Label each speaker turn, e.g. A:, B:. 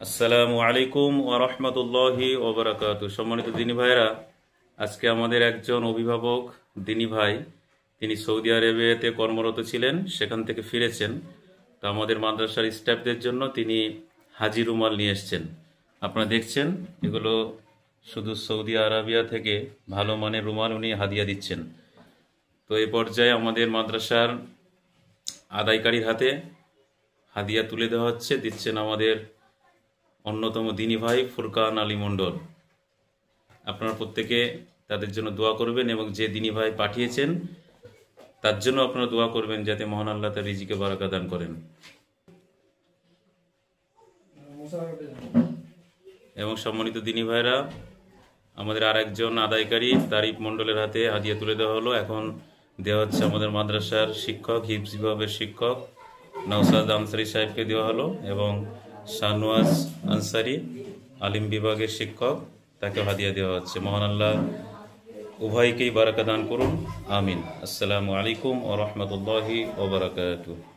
A: আসসালামু আলাইকুম ওয়া রাহমাতুল্লাহি ওয়া বারাকাতুহু। সম্মানিত দিনী ভাইরা, আজকে আমাদের একজন অভিভাবক দিনী ভাই, তিনি সৌদি আরবেতে কর্মরত ছিলেন, সেখান থেকে ফিরেছেন। তো আমাদের মাদ্রাসার স্টাফদের জন্য তিনি হাজি রুমাল নিয়ে এসেছেন। আপনারা দেখছেন, এগুলো শুধু সৌদি আরবিয়া থেকে ভালো মানের রুমাল উনি হাদিয়া দিচ্ছেন। তো এই পর্যায়ে আমাদের মাদ্রাসার আদায়কারীর হাতে হাদিয়া তুলে দেওয়া হচ্ছে, দিচ্ছেন আমাদের অন্যতম দিনী ভাই ফুরকান আলী মণ্ডল। আপনারা প্রত্যেকে তাদের জন্য দোয়া করবেন এবং যে দিনী ভাই পাঠিয়েছেন তার জন্য আপনারা দোয়া করবেন যাতে মহান আল্লাহ তার রিজিকে বারাকা দান করেন। এবং সম্মানিত দিনী ভাইরা, আমাদের আর একজন আদায়কারী তারিফ মণ্ডলের হাতে হাদিয়া তুলে দেওয়া হলো। এখন দেওয়া হচ্ছে আমাদের মাদ্রাসার শিক্ষক, হিফজ বিভাগের শিক্ষক নওসাদ আনসারি সাহেবকে দেওয়া হলো, এবং শাহনওয়াজ আনসারি আলিম বিভাগের শিক্ষক, তাকে হাদিয়া দেওয়া হচ্ছে। মহান আল্লাহ উভয়কেই বারাকা দান করুন, আমিন। আসসালামু আলাইকুম ওয়া রাহমাতুল্লাহি ওয়া বারাকাতুহু।